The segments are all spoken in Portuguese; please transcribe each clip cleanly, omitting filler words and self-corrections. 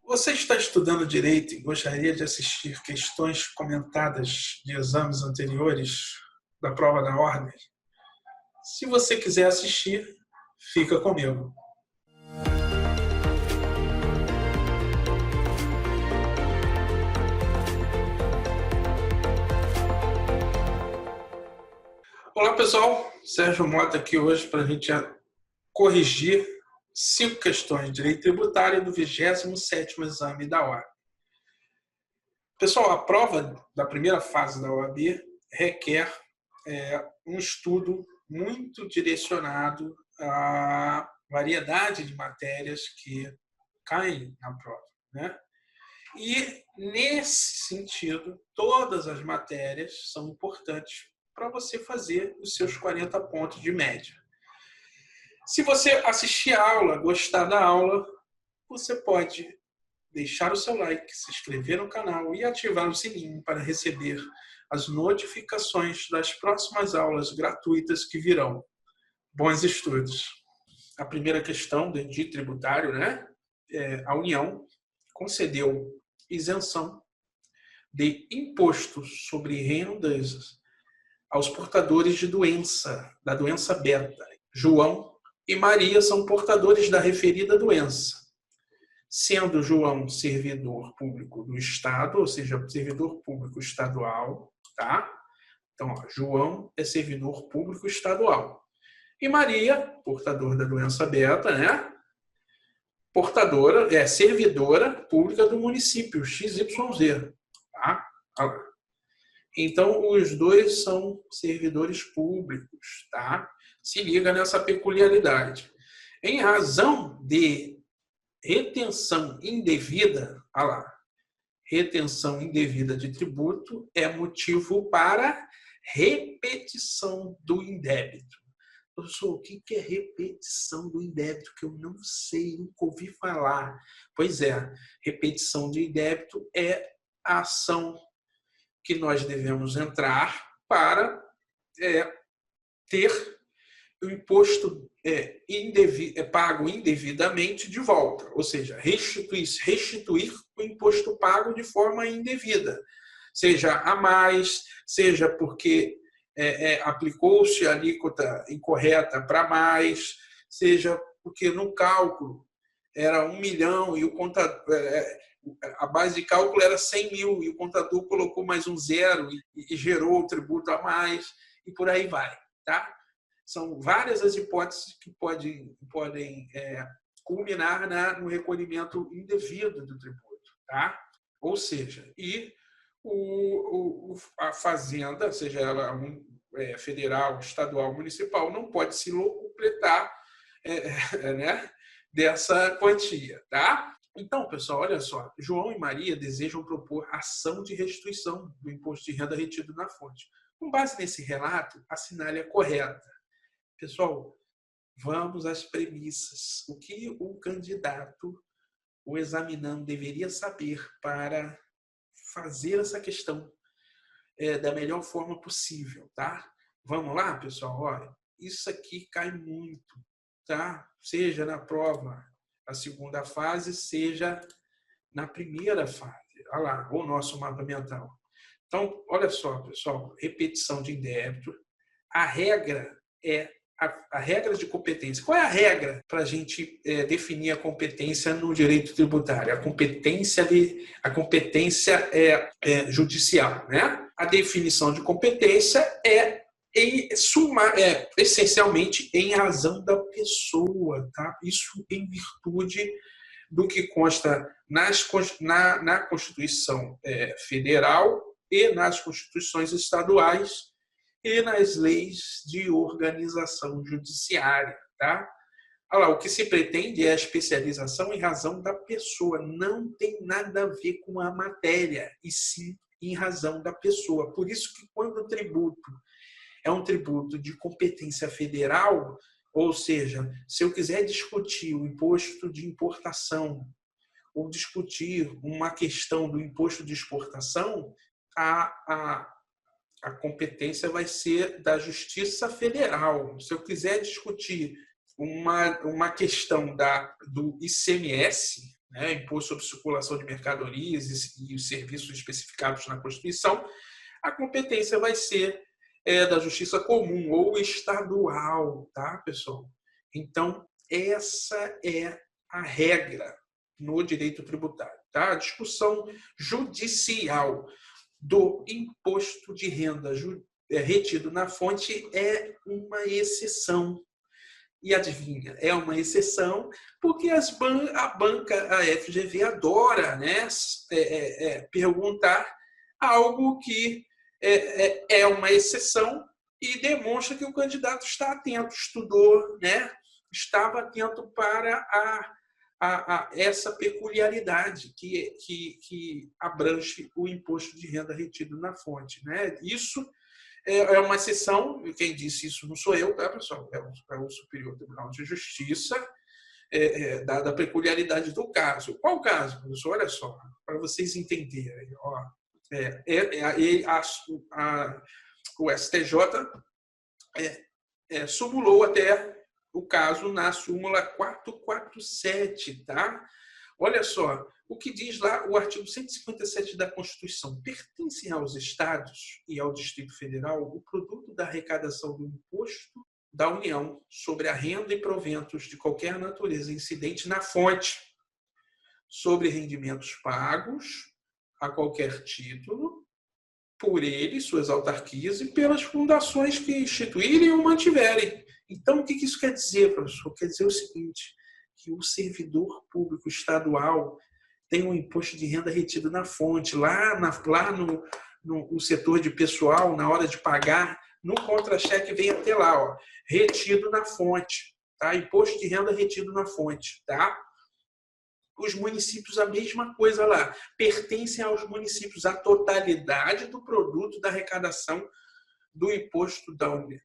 Você está estudando direito e gostaria de assistir questões comentadas de exames anteriores da prova da ordem? Se você quiser assistir, fica comigo. Olá pessoal, Sérgio Mota aqui hoje para a gente corrigir 5 questões de direito tributário do 27º exame da OAB. Pessoal, a prova da primeira fase da OAB requer um estudo muito direcionado à variedade de matérias que caem na prova, né? E, nesse sentido, todas as matérias são importantes para você fazer os seus 40 pontos de média. Se você assistir a aula, gostar da aula, você pode deixar o seu like, se inscrever no canal e ativar o sininho para receber as notificações das próximas aulas gratuitas que virão. Bons estudos! A primeira questão de tributário, né? A União concedeu isenção de imposto sobre rendas aos portadores de da doença beta. João e Maria são portadores da referida doença, sendo João servidor público do Estado, ou seja, servidor público estadual, tá? Então, João é servidor público estadual. E Maria, portador da doença beta, né? Servidora pública do município XYZ, tá? Então, os dois são servidores públicos, tá? Se liga nessa peculiaridade. Em razão de retenção indevida, retenção indevida de tributo é motivo para repetição do indébito. Professor, o que é repetição do indébito? Que eu não sei, nunca ouvi falar. Pois é, repetição de indébito é a ação que nós devemos entrar para ter o imposto pago indevidamente de volta, ou seja, restituir o imposto pago de forma indevida, seja a mais, seja porque aplicou-se a alíquota incorreta para mais, seja porque no cálculo era 1 milhão e o contador, a base de cálculo era 100 mil e o contador colocou mais um zero e gerou o tributo a mais e por aí vai, tá? São várias as hipóteses que podem culminar no recolhimento indevido do tributo, tá? Ou seja, a fazenda, seja ela federal, estadual, municipal, não pode se locupletar né, dessa quantia, tá? Então, pessoal, olha só, João e Maria desejam propor ação de restituição do imposto de renda retido na fonte. Com base nesse relato, assinale a correta. Pessoal, vamos às premissas. O que o candidato, o examinando, deveria saber para fazer essa questão da melhor forma possível, tá? Vamos lá, pessoal? Olha, isso aqui cai muito, tá? Seja na prova, a segunda fase, seja na primeira fase. Olha lá, o nosso mapa mental. Então, olha só, pessoal, repetição de indébito. A regra é a regra de competência. Qual é a regra para a gente definir a competência no direito tributário? A competência judicial, né? A definição de competência essencialmente em razão da pessoa, tá? Isso em virtude do que consta na Constituição Federal e nas Constituições estaduais e nas leis de organização judiciária, tá? Olha lá, o que se pretende é a especialização em razão da pessoa, não tem nada a ver com a matéria, e sim em razão da pessoa. Por isso que quando o tributo é um tributo de competência federal, ou seja, se eu quiser discutir o imposto de importação ou discutir uma questão do imposto de exportação, a competência vai ser da Justiça Federal. Se eu quiser discutir uma questão do ICMS, né, imposto sobre circulação de mercadorias e os serviços especificados na Constituição, a competência vai ser da Justiça Comum ou estadual, tá, pessoal? Então, essa é a regra no direito tributário, tá? A discussão judicial do imposto de renda retido na fonte é uma exceção. E adivinha, é uma exceção porque a banca, a FGV, adora, né, perguntar algo que é uma exceção e demonstra que o candidato está atento, estudou, né, estava atento para essa peculiaridade que abrange o imposto de renda retido na fonte, né? Isso é uma exceção, quem disse isso não sou eu, tá, pessoal? É o Superior Tribunal de Justiça, dada a peculiaridade do caso. Qual o caso, professor? Olha só, para vocês entenderem. Ó, o STJ sumulou até o caso na súmula 447, tá? Olha só, o que diz lá o artigo 157 da Constituição. Pertence aos Estados e ao Distrito Federal o produto da arrecadação do imposto da União sobre a renda e proventos de qualquer natureza incidente na fonte, sobre rendimentos pagos a qualquer título, por ele, suas autarquias e pelas fundações que instituírem ou mantiverem. Então, o que isso quer dizer, professor? Quer dizer o seguinte, que o servidor público estadual tem um imposto de renda retido na fonte, lá no setor de pessoal, na hora de pagar, no contra-cheque vem até lá, ó, retido na fonte, tá? Imposto de renda retido na fonte, tá? Os municípios, a mesma coisa lá, pertencem aos municípios a totalidade do produto da arrecadação do imposto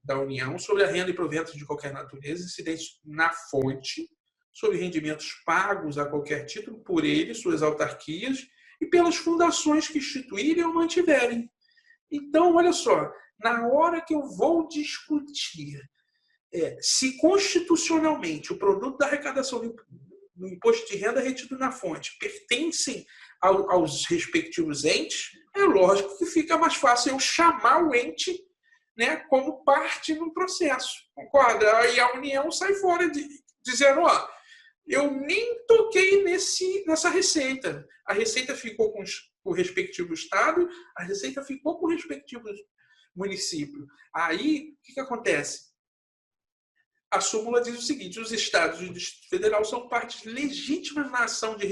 da União sobre a renda e proventos de qualquer natureza, incidentes na fonte, sobre rendimentos pagos a qualquer título por ele, suas autarquias, e pelas fundações que instituírem ou mantiverem. Então, olha só, na hora que eu vou discutir se constitucionalmente o produto da arrecadação do imposto de renda retido na fonte pertencem aos respectivos entes, é lógico que fica mais fácil eu chamar o ente, né, como parte no processo. Concorda? Aí a União sai fora dizendo, ó, eu nem toquei nessa receita. A receita ficou com o respectivo estado, a receita ficou com o respectivo município. Aí, o que acontece? A súmula diz o seguinte, os estados e o Distrito Federal são partes legítimas na ação de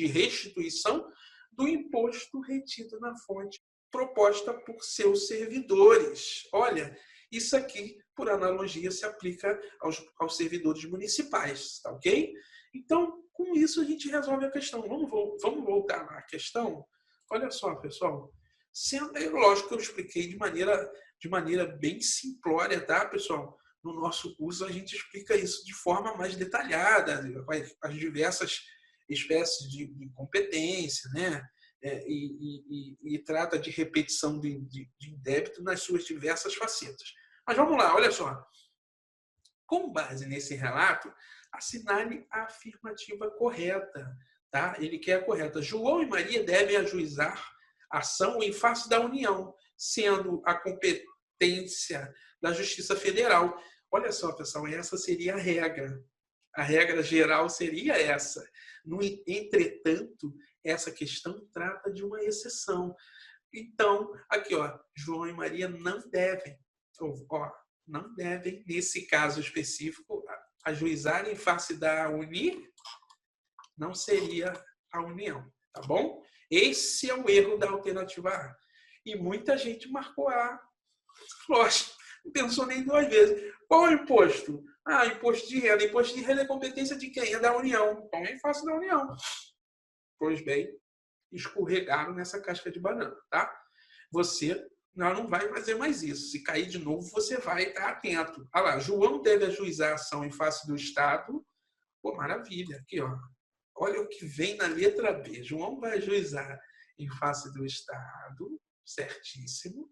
restituição do imposto retido na fonte proposta por seus servidores. Olha, isso aqui, por analogia, se aplica aos servidores municipais, tá ok? Então, com isso a gente resolve a questão. Vamos voltar à questão? Olha só, pessoal. Lógico que eu expliquei de maneira bem simplória, tá, pessoal? No nosso curso a gente explica isso de forma mais detalhada, as diversas espécies de competência, né? E trata de repetição de débito nas suas diversas facetas. Mas vamos lá, olha só. Com base nesse relato, assinale a afirmativa correta. Tá? Ele quer a correta. João e Maria devem ajuizar ação em face da União, sendo a competência da Justiça Federal. Olha só, pessoal, essa seria a regra. A regra geral seria essa. Entretanto, essa questão trata de uma exceção. Então, aqui, ó, João e Maria não devem, nesse caso específico, ajuizar em face da não seria a União, tá bom? Esse é o erro da alternativa A. E muita gente marcou A. Lógico, não pensou nem duas vezes. Qual é o imposto? Imposto de renda. Imposto de renda é competência de quem? É da União. Então, é em face da União. Pois bem, escorregaram nessa casca de banana, tá? Você não vai fazer mais isso. Se cair de novo, você vai estar atento. Olha lá, João deve ajuizar a ação em face do Estado. Pô, maravilha. Aqui, ó. Olha o que vem na letra B. João vai ajuizar em face do Estado, certíssimo.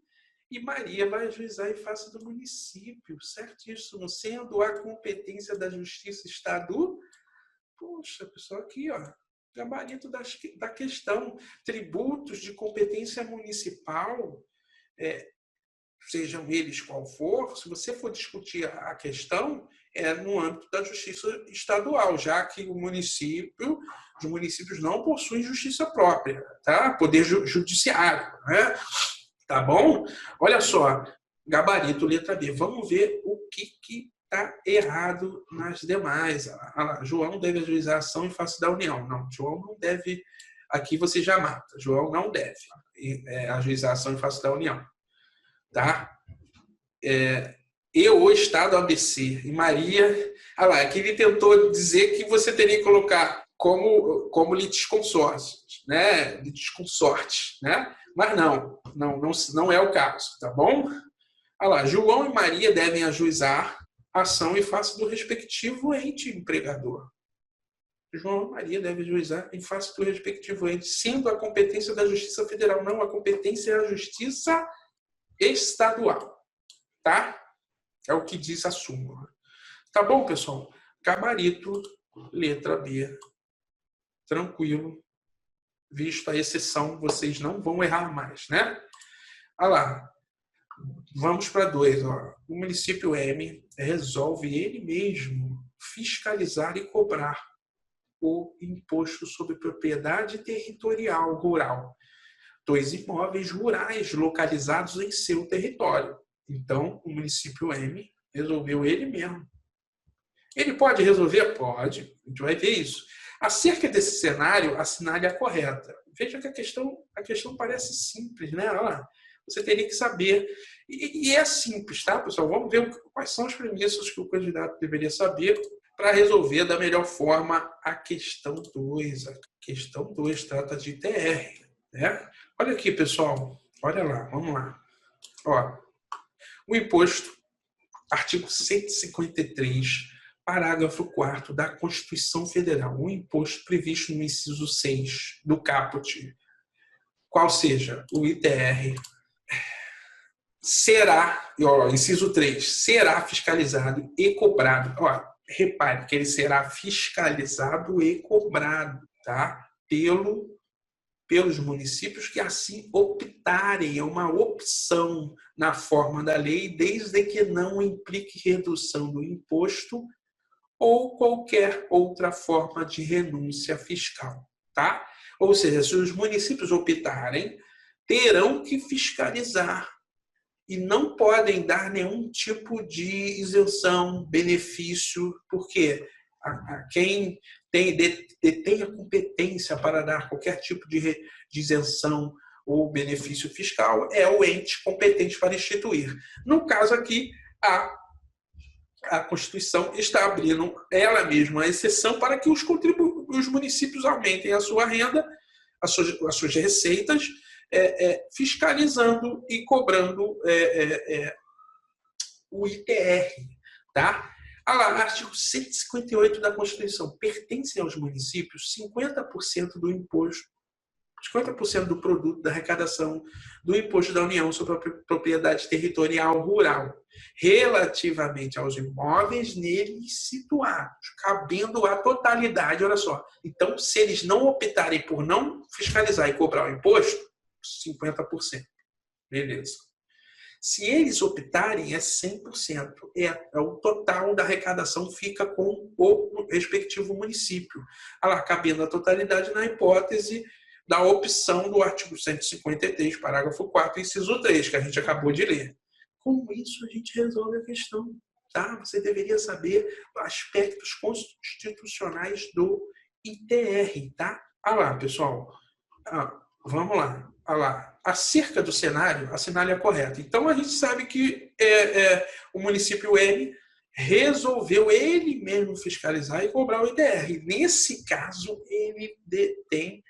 E Maria vai ajuizar em face do município, certíssimo. Sendo a competência da Justiça Estado. Poxa, pessoal, aqui, ó. gabarito da questão. Tributos de competência municipal, sejam eles qual for, se você for discutir a questão, é no âmbito da justiça estadual, já que os municípios não possuem justiça própria, tá? Poder judiciário, né? Tá bom? Olha só, gabarito, letra B. Vamos ver o que está errado nas demais. João deve ajuizar a ação em face da União. Não, João não deve. Aqui você já mata. João não deve ajuizar a ação em face da União. Tá? O Estado ABC e Maria. Olha lá, aqui ele tentou dizer que você teria que colocar como litisconsórcios, né? Litisconsortes, né? Mas não é o caso, tá bom? Olha lá, João e Maria devem ajuizar ação em face do respectivo ente empregador. João e Maria devem ajuizar em face do respectivo ente, sendo a competência da Justiça Federal, não a competência da Justiça Estadual. Tá? É o que diz a súmula. Tá bom, pessoal? Gabarito, letra B. Tranquilo. Visto a exceção, vocês não vão errar mais, né? Olha lá. Vamos para 2. O município M resolve ele mesmo fiscalizar e cobrar o imposto sobre propriedade territorial rural dos imóveis rurais localizados em seu território. Então, o município M resolveu ele mesmo. Ele pode resolver? Pode. A gente vai ver isso. Acerca desse cenário, assinale a correta. Veja que a questão parece simples, né? Olha lá. Você teria que saber. E é simples, tá, pessoal? Vamos ver quais são as premissas que o candidato deveria saber para resolver da melhor forma a questão 2. A questão 2 trata de ITR. Né? Olha aqui, pessoal. Olha lá, vamos lá. Ó, o imposto, artigo 153, parágrafo 4º da Constituição Federal. O imposto previsto no inciso 6 do caput, qual seja o ITR, será, inciso 3, será fiscalizado e cobrado. Repare que ele será fiscalizado e cobrado, tá? Pelos municípios que assim optarem. É uma opção na forma da lei, desde que não implique redução do imposto ou qualquer outra forma de renúncia fiscal, tá? Ou seja, se os municípios optarem, terão que fiscalizar e não podem dar nenhum tipo de isenção, benefício, porque quem detém a competência para dar qualquer tipo de isenção ou benefício fiscal é o ente competente para instituir. No caso aqui, a Constituição está abrindo ela mesma a exceção para que os municípios aumentem a sua renda, as suas receitas, fiscalizando e cobrando o ITR. Tá? Artigo 158 da Constituição. Pertencem aos municípios 50% do imposto, 50% do produto da arrecadação do imposto da União sobre a propriedade territorial rural, relativamente aos imóveis neles situados, cabendo a totalidade. Olha só. Então, se eles não optarem por não fiscalizar e cobrar o imposto, 50%. Beleza. Se eles optarem, é 100%. O total da arrecadação fica com o respectivo município. Cabendo a totalidade na hipótese da opção do artigo 153, parágrafo 4º, inciso 3, que a gente acabou de ler. Com isso, a gente resolve a questão. Tá? Você deveria saber aspectos constitucionais do ITR. Tá? Pessoal. Vamos lá. Acerca do cenário, assinale a correta. Então, a gente sabe que o município M resolveu ele mesmo fiscalizar e cobrar o ITR. Nesse caso, ele detém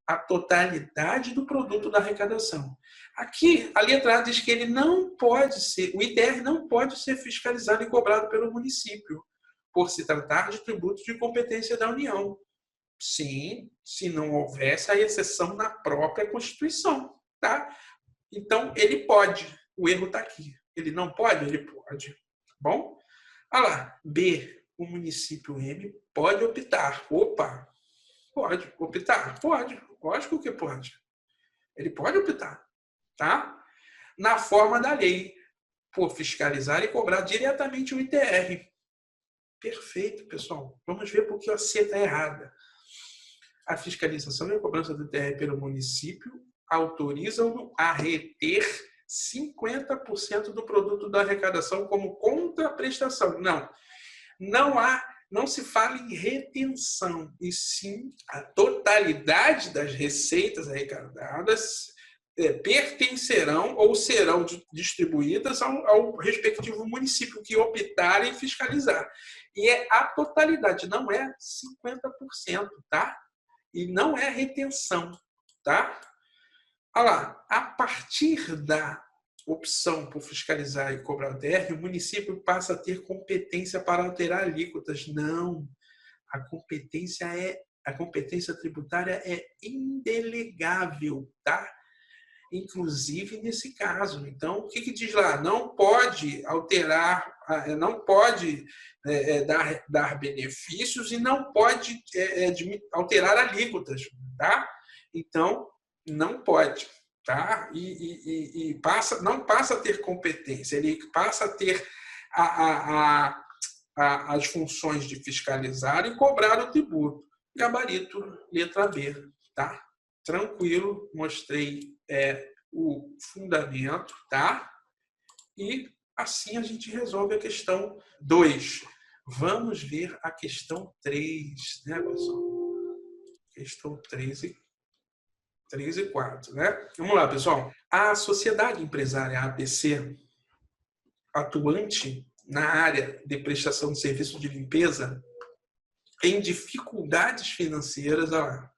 a totalidade do produto da arrecadação. Aqui, a letra A diz que ele não pode ser, o ITR não pode ser fiscalizado e cobrado pelo município, por se tratar de tributos de competência da União. Sim, se não houvesse a exceção na própria Constituição. Tá? Então, ele pode. O erro está aqui. Ele não pode? Ele pode. Tá bom? B. O município M pode optar. Pode optar? Pode. Lógico que pode. Ele pode optar, tá? Na forma da lei, por fiscalizar e cobrar diretamente o ITR. Perfeito, pessoal. Vamos ver por que a C está errada. A fiscalização e a cobrança do ITR pelo município autorizam-no a reter 50% do produto da arrecadação como contraprestação. Não se fala em retenção, e sim a totalidade das receitas arrecadadas pertencerão ou serão distribuídas ao respectivo município que optar em fiscalizar. E é a totalidade, não é 50%, tá? E não é retenção, tá? Olha lá, a partir da opção por fiscalizar e cobrar o ITR, o município passa a ter competência para alterar alíquotas. Não, a competência tributária é indelegável, tá? Inclusive nesse caso. Então, o que diz lá? Não pode alterar, não pode dar benefícios e não pode alterar alíquotas, tá? Então, não pode, tá? E não passa a ter competência, ele passa a ter as funções de fiscalizar e cobrar o tributo. Gabarito, letra B, tá? Tranquilo, mostrei o fundamento, tá? E assim a gente resolve a questão 2. Vamos ver a questão 3, né, pessoal? Questão 3 e 4, né? Vamos lá, pessoal. A sociedade empresária ABC, atuante na área de prestação de serviço de limpeza, em dificuldades financeiras, olha lá,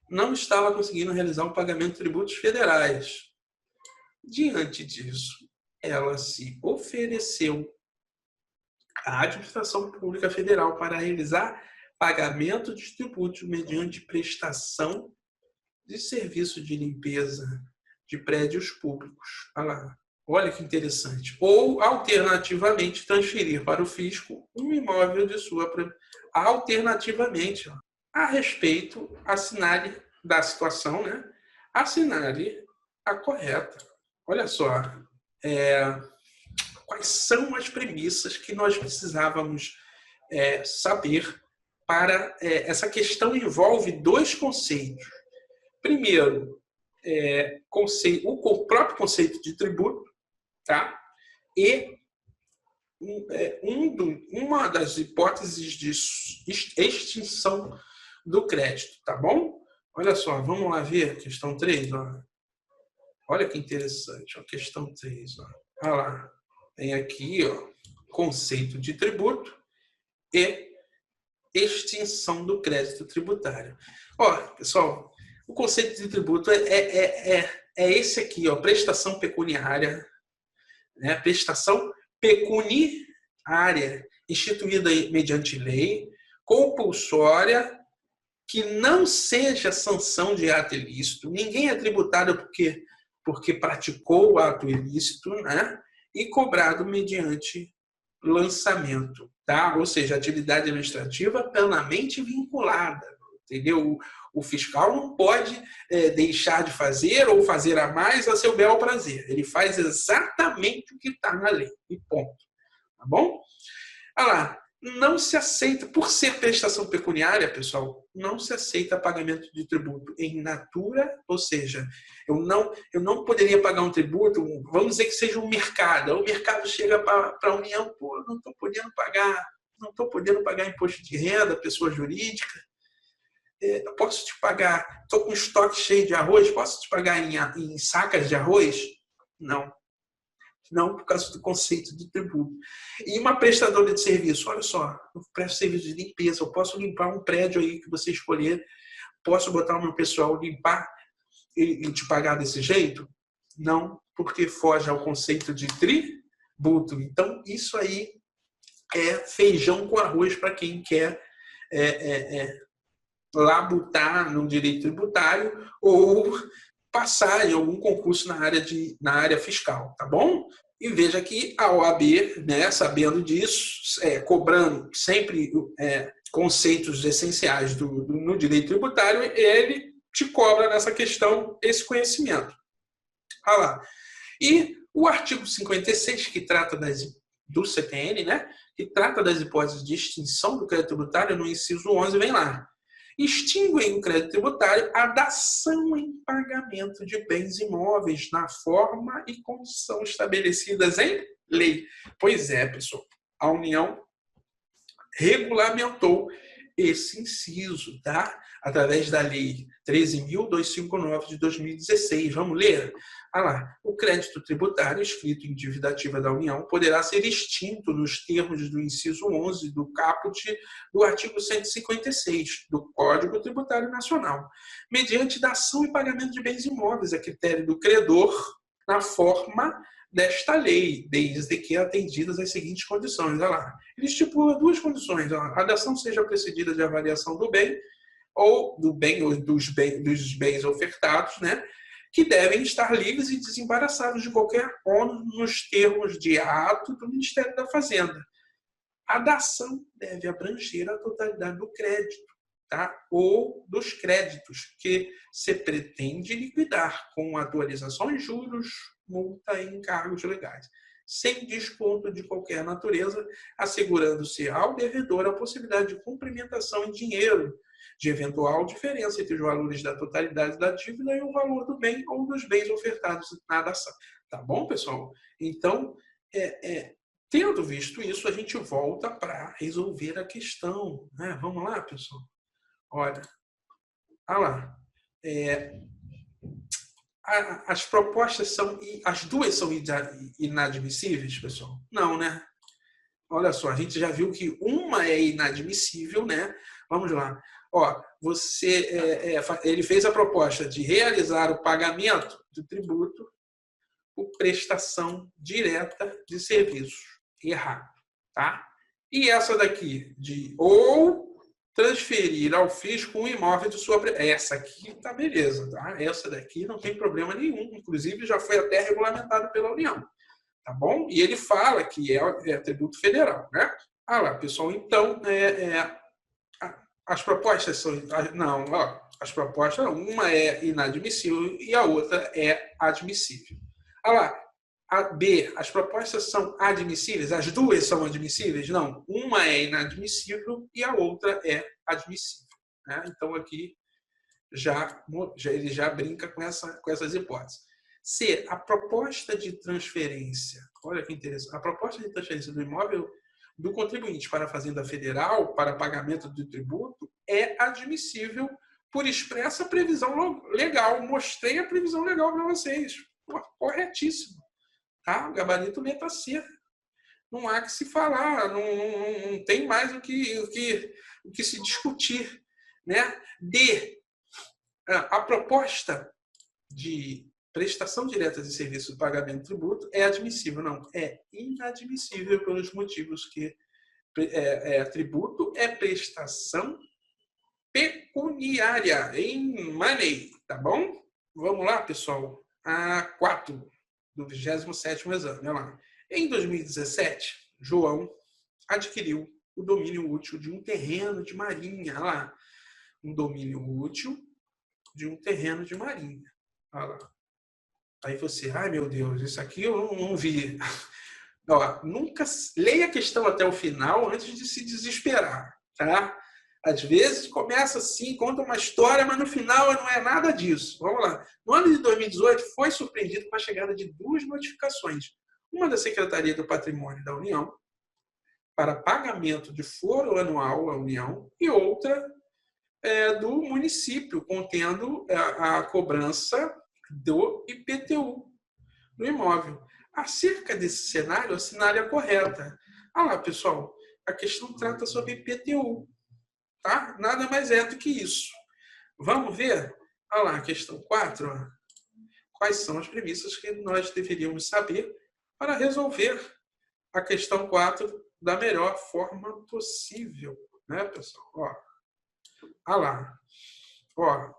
não estava conseguindo realizar o pagamento de tributos federais. Diante disso, ela se ofereceu à administração pública federal para realizar pagamento de tributos mediante prestação de serviço de limpeza de prédios públicos. Olha lá. Olha que interessante. Ou, alternativamente, transferir para o fisco um imóvel de sua propriedade. Alternativamente, ó. A respeito, assinale da situação, né? Assinale a correta. Olha só, quais são as premissas que nós precisávamos saber para essa questão envolve 2 conceitos. Primeiro, o próprio conceito de tributo, tá? E uma das hipóteses de extinção do crédito, tá bom? Olha só, vamos lá ver a questão 3. Ó. Olha que interessante, a questão 3. Ó. Olha lá, tem aqui ó, conceito de tributo e extinção do crédito tributário. Ó, pessoal, o conceito de tributo é esse aqui, ó, prestação pecuniária, né? Prestação pecuniária instituída mediante lei, compulsória, que não seja sanção de ato ilícito. Ninguém é tributado porque praticou o ato ilícito, né? E cobrado mediante lançamento, tá? Ou seja, atividade administrativa plenamente vinculada, entendeu? O fiscal não pode deixar de fazer ou fazer a mais a seu bel prazer. Ele faz exatamente o que está na lei e ponto. Tá bom? Olha lá. Não se aceita, por ser prestação pecuniária, pessoal, não se aceita pagamento de tributo em natura, ou seja, eu não poderia pagar um tributo, vamos dizer que seja um mercado. O mercado chega para a União, pô, não estou podendo pagar imposto de renda, pessoa jurídica, posso te pagar, estou com estoque cheio de arroz, posso te pagar em sacas de arroz? Não, por causa do conceito de tributo. E uma prestadora de serviço, olha só, eu presto serviço de limpeza, eu posso limpar um prédio aí que você escolher, posso botar o meu pessoal limpar e te pagar desse jeito? Não, porque foge ao conceito de tributo. Então, isso aí é feijão com arroz para quem quer labutar no direito tributário ou passar em algum concurso na área fiscal, tá bom? E veja que a OAB, né, sabendo disso, cobrando sempre conceitos essenciais no direito tributário, ele te cobra nessa questão esse conhecimento. Olha lá. E o artigo 56, que trata do CTN, né, que trata das hipóteses de extinção do crédito tributário, no inciso 11, vem lá. Extinguem o crédito tributário a dação em pagamento de bens imóveis na forma e condição estabelecidas em lei. Pois é, pessoal, a União regulamentou esse inciso, tá? Através da Lei 13.259 de 2016. Vamos ler? Ah lá. O crédito tributário escrito em dívida ativa da União poderá ser extinto nos termos do inciso 11 do caput do artigo 156 do Código Tributário Nacional, mediante dação e pagamento de bens imóveis a critério do credor na forma desta lei, desde que atendidas as seguintes condições. Olha lá. Ele estipula duas condições. A dação seja precedida de avaliação do bem ou dos bens ofertados, né, que devem estar livres e desembaraçados de qualquer ônus nos termos de ato do Ministério da Fazenda. A dação deve abranger a totalidade do crédito, tá? Ou dos créditos que se pretende liquidar com atualizações, juros, multa e encargos legais, sem desconto de qualquer natureza, assegurando-se ao devedor a possibilidade de cumprimentação em dinheiro de eventual diferença entre os valores da totalidade da dívida e o valor do bem ou dos bens ofertados na dação. Tá bom, pessoal? Então, tendo visto isso, a gente volta para resolver a questão, né? Vamos lá, pessoal? Olha, lá. As propostas as duas são inadmissíveis, pessoal? Não, né? Olha só, a gente já viu que uma é inadmissível, né? Vamos lá. Ó, ele fez a proposta de realizar o pagamento do tributo por prestação direta de serviços. Errado, tá? E essa daqui, ou transferir ao fisco um imóvel de sua... Essa aqui tá beleza, tá? Essa daqui não tem problema nenhum. Inclusive, já foi até regulamentado pela União. Tá bom? E ele fala que é tributo federal, né? Ah lá, pessoal, então, as propostas são... Não, ó, as propostas, uma é inadmissível e a outra é admissível. Ah lá, as propostas são admissíveis? As duas são admissíveis? Não. Uma é inadmissível e a outra é admissível. Né? Então, aqui ele já brinca com essas hipóteses. C. A proposta de transferência. Olha que interessante. A proposta de transferência do imóvel do contribuinte para a Fazenda Federal para pagamento do tributo é admissível por expressa previsão legal. Mostrei a previsão legal para vocês. Corretíssimo. Tá? O gabarito letra C. Não há que se falar, não tem mais o que se discutir. Né? D. A proposta de prestação direta de serviço de pagamento de tributo é admissível. Não, é inadmissível pelos motivos que tributo é prestação pecuniária, em money. Tá bom? Vamos lá, pessoal. A 4 do 27º exame. Olha lá. Em 2017, João adquiriu o domínio útil de um terreno de marinha. Olha lá. Um domínio útil de um terreno de marinha. Olha lá. Aí você, ai meu Deus, isso aqui eu não vi. Ó, nunca leia a questão até o final antes de se desesperar. Tá? Às vezes começa assim, conta uma história, mas no final não é nada disso. Vamos lá. No ano de 2018, foi surpreendido com a chegada de duas notificações. Uma da Secretaria do Patrimônio da União, para pagamento de foro anual à União, e outra do município, contendo a cobrança do IPTU no imóvel. Acerca desse cenário, a cenária correta. Olha lá, pessoal, a questão trata sobre IPTU. Tá? Nada mais é do que isso. Vamos ver? Olha lá, a questão 4. Ó. Quais são as premissas que nós deveríamos saber para resolver a questão 4 da melhor forma possível. Né, pessoal? Ó. Olha lá. Ó.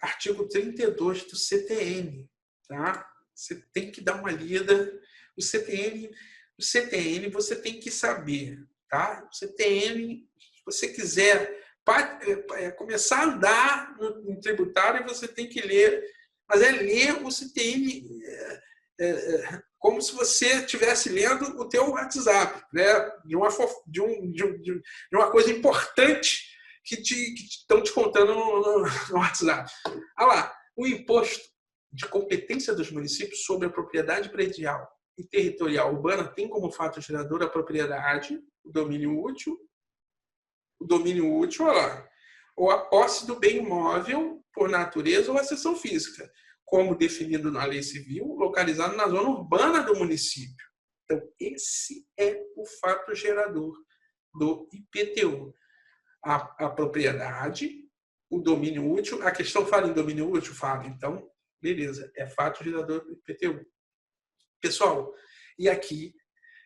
Artigo 32 do CTN. Tá? Você tem que dar uma lida. O CTN você tem que saber. Tá? O CTN... você quiser começar a andar no tributário, você tem que ler, mas é ler o CTN como se você estivesse lendo o teu WhatsApp, né? de uma coisa importante que estão te contando no WhatsApp. Olha lá, o imposto de competência dos municípios sobre a propriedade predial e territorial urbana tem como fato gerador a propriedade, o domínio útil, olha lá, ou a posse do bem imóvel por natureza ou a seção física, como definido na lei civil, localizado na zona urbana do município. Então, esse é o fato gerador do IPTU. A propriedade, o domínio útil. A questão fala em domínio útil? Fala. Então, beleza, é fato gerador do IPTU. Pessoal, e aqui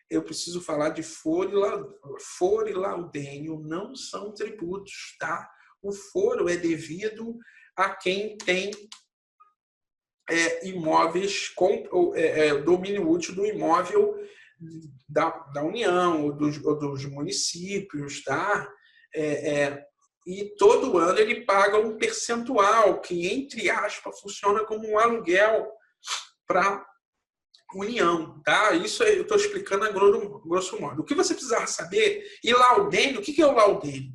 eu preciso falar de foro e laudênio, não são tributos, tá? O foro é devido a quem tem imóveis com domínio útil do imóvel da União ou dos municípios, tá? E todo ano ele paga um percentual que, entre aspas, funciona como um aluguel para União, tá? Isso eu estou explicando a grosso modo. O que você precisava saber, e laudênio, o que é o laudênio?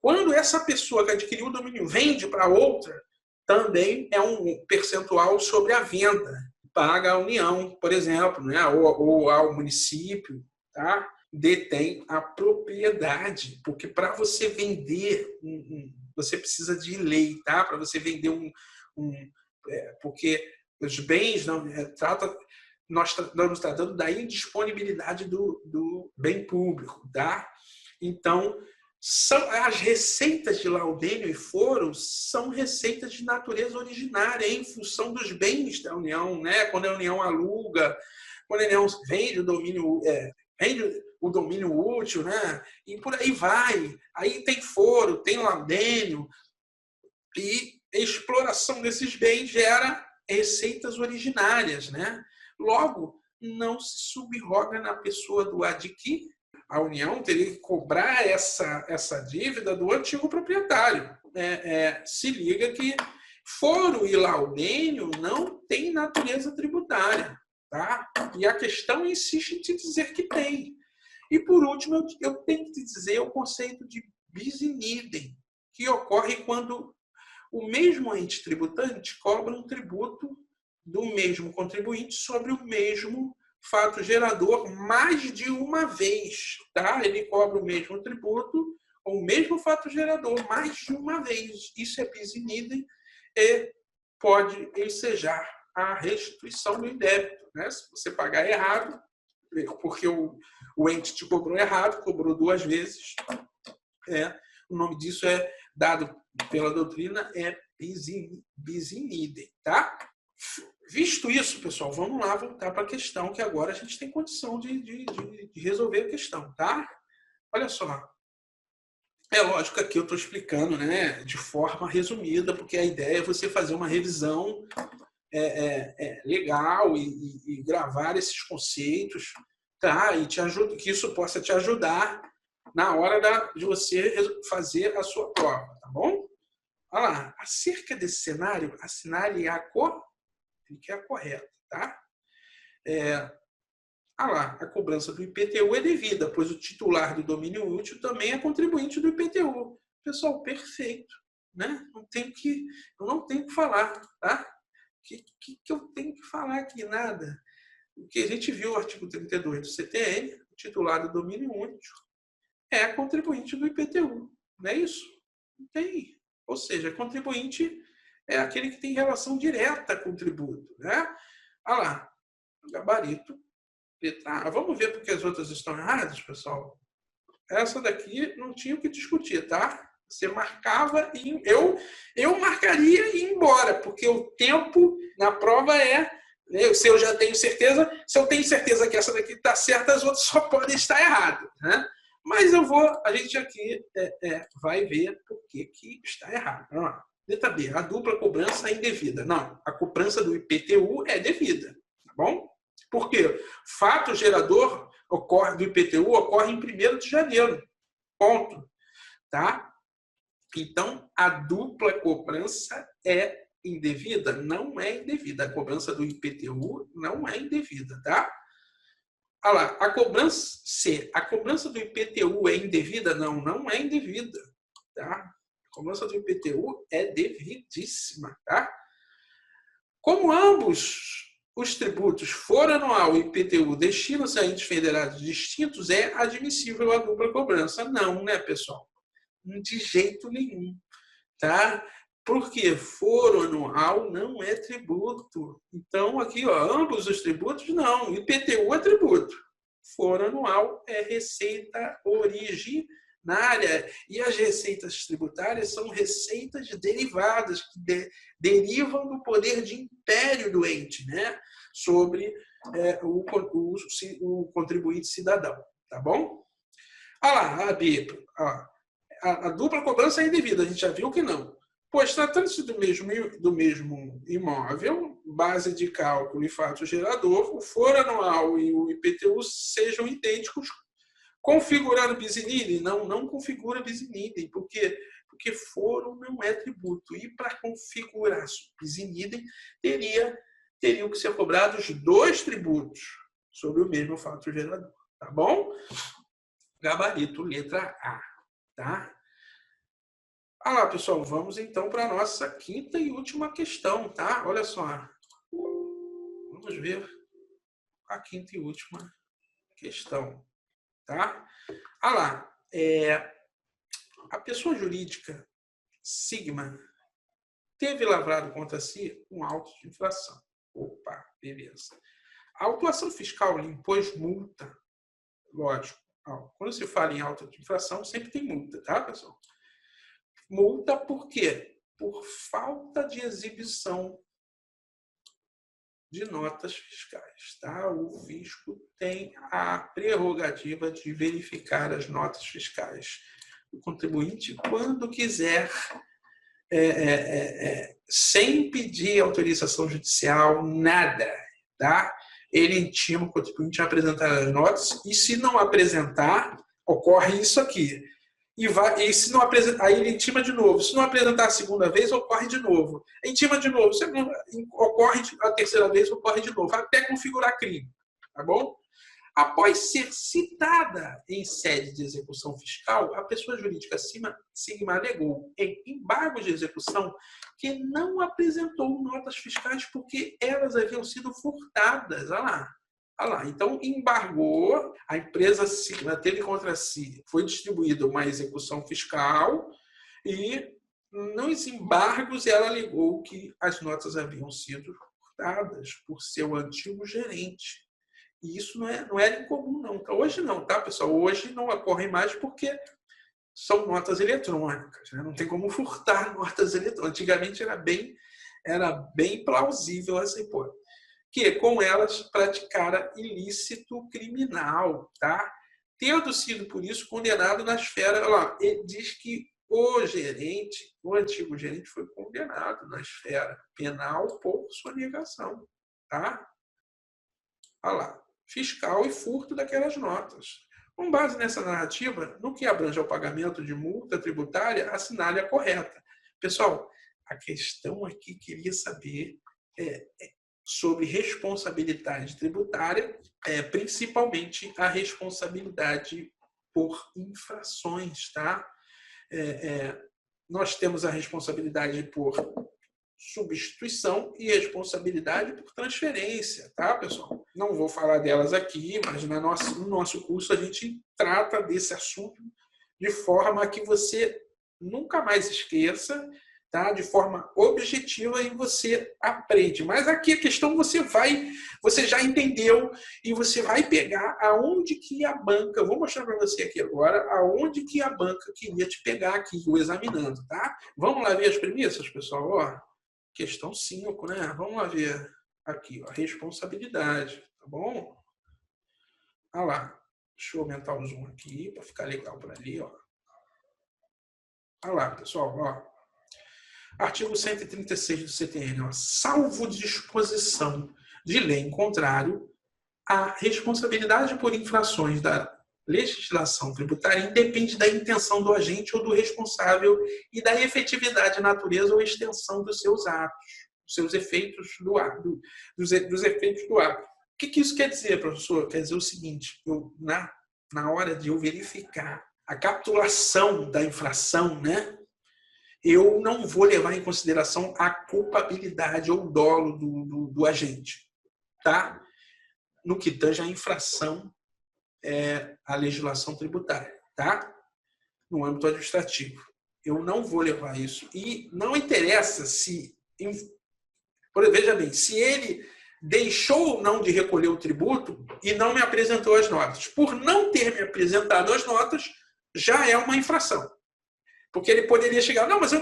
Quando essa pessoa que adquiriu o domínio vende para outra, também é um percentual sobre a venda. Paga a União, por exemplo, né? ou ao município, tá? Detém a propriedade, porque para você vender, você precisa de lei, tá? Para você vender porque os bens não nós estamos tratando da indisponibilidade do bem público, tá? Então, as receitas de laudênio e foro são receitas de natureza originária em função dos bens da União, né? Quando a União aluga, quando a União vende o domínio útil, né? E por aí vai. Aí tem foro, tem laudênio, e a exploração desses bens gera receitas originárias, né? Logo, não se subroga na pessoa do adquirente. A União teria que cobrar essa dívida do antigo proprietário. Se liga que foro e laudênio não tem natureza tributária, tá? E a questão insiste em te dizer que tem. E, por último, eu tenho que te dizer o conceito de bis in idem, que ocorre quando o mesmo ente tributante cobra um tributo do mesmo contribuinte sobre o mesmo fato gerador mais de uma vez, tá? Ele cobra o mesmo tributo ou o mesmo fato gerador mais de uma vez. Isso é bis in idem e pode ensejar a restituição do indébito, né? Se você pagar errado, porque o ente te cobrou errado, cobrou 2 vezes, o nome disso é dado pela doutrina, bis in idem, tá? Visto isso, pessoal, vamos lá voltar para a questão, que agora a gente tem condição de resolver a questão, tá? Olha só. É lógico que aqui eu estou explicando, né, de forma resumida, porque a ideia é você fazer uma revisão legal e gravar esses conceitos, tá? E que isso possa te ajudar na hora de você fazer a sua prova, tá bom? Olha lá, acerca desse cenário, assinale a correta, tá? A cobrança do IPTU é devida, pois o titular do domínio útil também é contribuinte do IPTU. Pessoal, perfeito, né? Eu não tenho que falar, tá? O que eu tenho que falar aqui? Nada. O que a gente viu no artigo 32 do CTN, o titular do domínio útil é contribuinte do IPTU. Não é isso? Não tem. Ou seja, contribuinte é aquele que tem relação direta com o tributo, né? Olha lá, gabarito, letra A. Vamos ver porque as outras estão erradas, pessoal? Essa daqui não tinha o que discutir, tá? Você marcava e eu marcaria e ia embora, porque o tempo na prova se eu já tenho certeza, se eu tenho certeza que essa daqui está certa, as outras só podem estar erradas, né? Mas a gente aqui vai ver por que está errado. Vamos lá. Letra B, a dupla cobrança é indevida. Não, a cobrança do IPTU é devida, tá bom? Por quê? Fato gerador do IPTU ocorre em 1º de janeiro. Ponto. tá? Então, a dupla cobrança é indevida? Não é indevida. A cobrança do IPTU não é indevida, tá? Olha lá, a cobrança do IPTU é indevida? Não, não é indevida, tá? A cobrança do IPTU é devidíssima, tá? Como ambos os tributos for anual e IPTU destinam-se a entes federados distintos, é admissível a dupla cobrança? Não, né, pessoal? De jeito nenhum, tá? Porque foro anual não é tributo. Então, aqui, ó, ambos os tributos, não. IPTU é tributo. Foro anual é receita originária. E as receitas tributárias são receitas derivadas, que derivam do poder de império do ente, né? Sobre o contribuinte cidadão. Tá bom? Olha lá, a BIP. A dupla cobrança é indevida, a gente já viu que não. Pois, tratando-se do mesmo imóvel, base de cálculo e fato gerador, o foro anual e o IPTU sejam idênticos, configurando bis in idem? Não configura bis in idem, porque foro não é tributo. E para configurar bis in idem, teriam que ser cobrados 2 tributos sobre o mesmo fato gerador. Tá bom? Gabarito, letra A. Tá? Olha lá, pessoal, vamos então para a nossa quinta e última questão, tá? Olha só. Vamos ver a quinta e última questão, tá? Olha lá. A pessoa jurídica Sigma teve lavrado contra si um auto de infração. Opa, beleza. A autuação fiscal lhe impôs multa. Lógico. Quando se fala em auto de infração, sempre tem multa, tá, pessoal? Multa por quê? Por falta de exibição de notas fiscais. Tá? O fisco tem a prerrogativa de verificar as notas fiscais do contribuinte quando quiser, sem pedir autorização judicial, nada. Tá? Ele intima o contribuinte a apresentar as notas e, se não apresentar, ocorre isso aqui. E se não apresentar, aí ele intima de novo. Se não apresentar a segunda vez, ocorre de novo. Intima de novo. Se não, ocorre a terceira vez, ocorre de novo. Até configurar crime. Tá bom? Após ser citada em sede de execução fiscal, a pessoa jurídica Sigma alegou em embargo de execução que não apresentou notas fiscais porque elas haviam sido furtadas. Olha lá. Então, embargou, a empresa Sigma teve contra si, foi distribuída uma execução fiscal e, nos embargos, ela alegou que as notas haviam sido furtadas por seu antigo gerente. E isso não era incomum, não. Hoje não, tá, pessoal? Hoje não ocorre mais porque são notas eletrônicas, né? Não tem como furtar notas eletrônicas. Antigamente era bem plausível essa hipótese. Que com elas praticara ilícito criminal, tá? Tendo sido, por isso, condenado na esfera... Olha lá, ele diz que o antigo gerente, foi condenado na esfera penal por sonegação, tá? Olha lá, fiscal e furto daquelas notas. Com base nessa narrativa, no que abrange ao pagamento de multa tributária, assinale a correta. Pessoal, a questão aqui queria saber sobre responsabilidade tributária, principalmente a responsabilidade por infrações, tá? Nós temos a responsabilidade por substituição e responsabilidade por transferência, tá, pessoal? Não vou falar delas aqui, mas no nosso curso a gente trata desse assunto de forma que você nunca mais esqueça, tá? De forma objetiva, e você aprende. Mas aqui a questão você já entendeu e você vai pegar aonde que a banca, eu vou mostrar para você aqui agora, aonde que a banca queria te pegar aqui, o examinando, tá? Vamos lá ver as premissas, pessoal, ó. Questão 5, né? Vamos lá ver aqui, ó, responsabilidade, tá bom? Olha lá, deixa eu aumentar o zoom aqui para ficar legal por ali, ó. Olha lá, pessoal, ó. Artigo 136 do CTN, ó, salvo disposição de lei em contrário, a responsabilidade por infrações da legislação tributária independe da intenção do agente ou do responsável e da efetividade, natureza ou extensão dos seus atos, dos seus efeitos do ato, dos efeitos do ato. O que isso quer dizer, professor? Quer dizer o seguinte, na hora de eu verificar a capitulação da infração, né, eu não vou levar em consideração a culpabilidade ou o dolo do agente, tá? No que tange a infração à legislação tributária, tá? No âmbito administrativo. Eu não vou levar isso. E não interessa se... Veja bem, se ele deixou ou não de recolher o tributo e não me apresentou as notas. Por não ter me apresentado as notas, já é uma infração. Porque ele poderia chegar, não, mas eu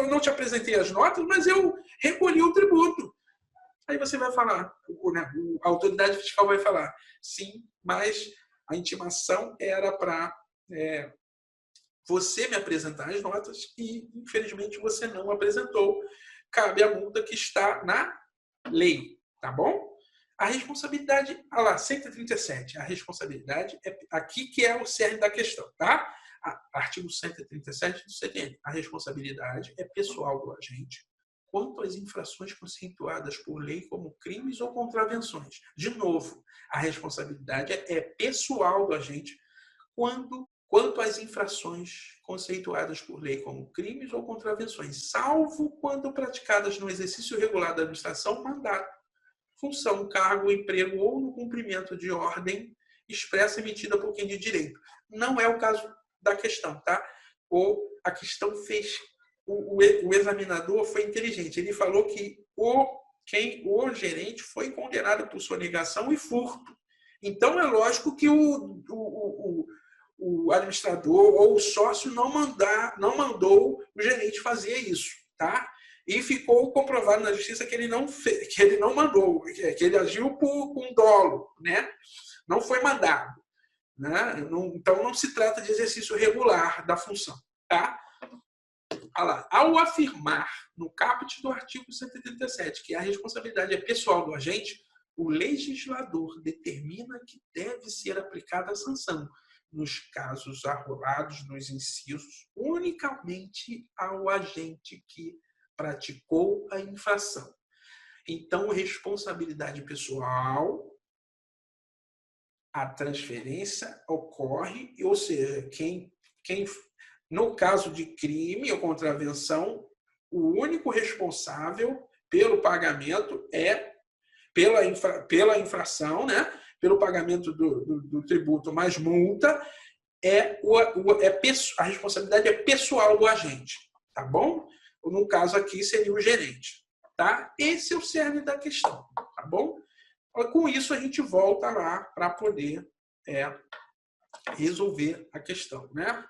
não te apresentei as notas, mas eu recolhi o tributo. Aí você vai falar, a autoridade fiscal vai falar, sim, mas a intimação era para você me apresentar as notas e, infelizmente, você não apresentou. Cabe a multa que está na lei, tá bom? A responsabilidade, olha lá, 137, a responsabilidade é aqui que é o cerne da questão, tá? Artigo 137 do CTN. A responsabilidade é pessoal do agente quanto às infrações conceituadas por lei como crimes ou contravenções. De novo, a responsabilidade é pessoal do agente quanto às infrações conceituadas por lei como crimes ou contravenções, salvo quando praticadas no exercício regular da administração, mandato, função, cargo, emprego ou no cumprimento de ordem expressa emitida por quem de direito. Não é o caso da questão, tá? Ou a questão fez... O examinador foi inteligente. Ele falou que o gerente foi condenado por sonegação e furto. Então, é lógico que o administrador ou o sócio não mandou o gerente fazer isso, tá? E ficou comprovado na justiça que ele não mandou, que ele agiu com dolo, né? Não foi mandado, né? Então, não se trata de exercício regular da função, tá? Ao afirmar no caput do artigo 137 que a responsabilidade é pessoal do agente, o legislador determina que deve ser aplicada a sanção, nos casos arrolados nos incisos, unicamente ao agente que praticou a infração. Então, responsabilidade pessoal, a transferência ocorre, ou seja, no caso de crime ou contravenção, o único responsável pelo pagamento pela infração, né? Pelo pagamento do tributo mais multa, a responsabilidade é pessoal do agente, tá bom? No caso aqui seria o gerente, tá? Esse é o cerne da questão, tá bom? Com isso a gente volta lá para poder resolver a questão, né?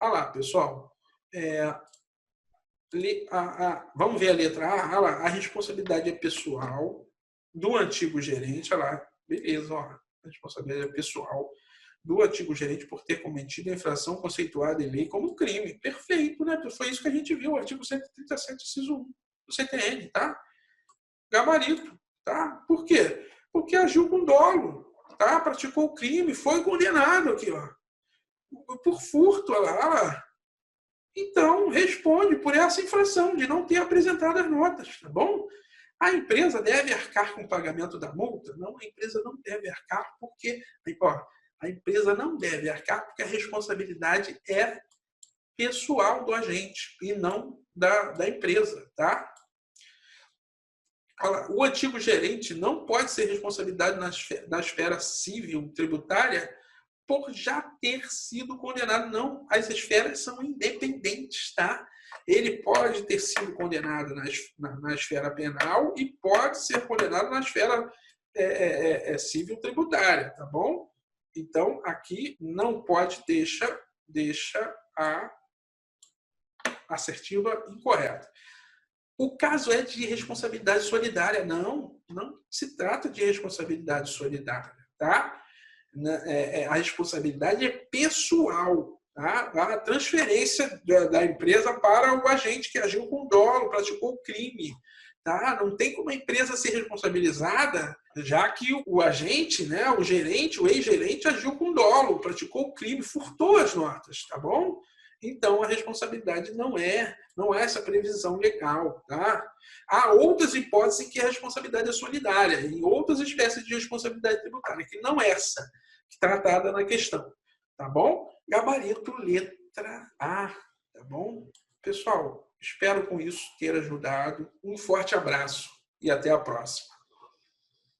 Olha lá, pessoal. Vamos ver a letra A. Olha lá, a responsabilidade é pessoal do antigo gerente. Olha lá, beleza. Ó, a responsabilidade é pessoal do antigo gerente por ter cometido a infração conceituada em lei como crime. Perfeito, né? Foi isso que a gente viu, o artigo 137, inciso 1 do CTN, tá? Gabarito, tá? Por quê? Porque agiu com dolo, tá? Praticou o crime, foi condenado aqui, ó. Por furto, olha lá. Então, responde por essa infração de não ter apresentado as notas, tá bom? A empresa deve arcar com o pagamento da multa? Não, a empresa não deve arcar porque... a empresa não deve arcar porque a responsabilidade é pessoal do agente e não da empresa, tá? O antigo gerente não pode ser responsabilidade na esfera civil tributária por já ter sido condenado. Não, as esferas são independentes, tá? Ele pode ter sido condenado na esfera penal e pode ser condenado na esfera civil tributária, tá bom? Então, aqui não pode, deixa a assertiva incorreta. O caso é de responsabilidade solidária. Não se trata de responsabilidade solidária, tá? A responsabilidade é pessoal, tá? A transferência da empresa para o agente que agiu com dolo, praticou o crime, tá? Não tem como a empresa ser responsabilizada já que o agente, né, o gerente, o ex-gerente agiu com dolo, praticou o crime, furtou as notas, tá bom? Então, a responsabilidade não é essa previsão legal. Tá? Há outras hipóteses em que a responsabilidade é solidária, e outras espécies de responsabilidade tributária, que não essa, que é tratada na questão. Tá bom? Gabarito letra A. Tá bom? Pessoal, espero com isso ter ajudado. Um forte abraço e até a próxima.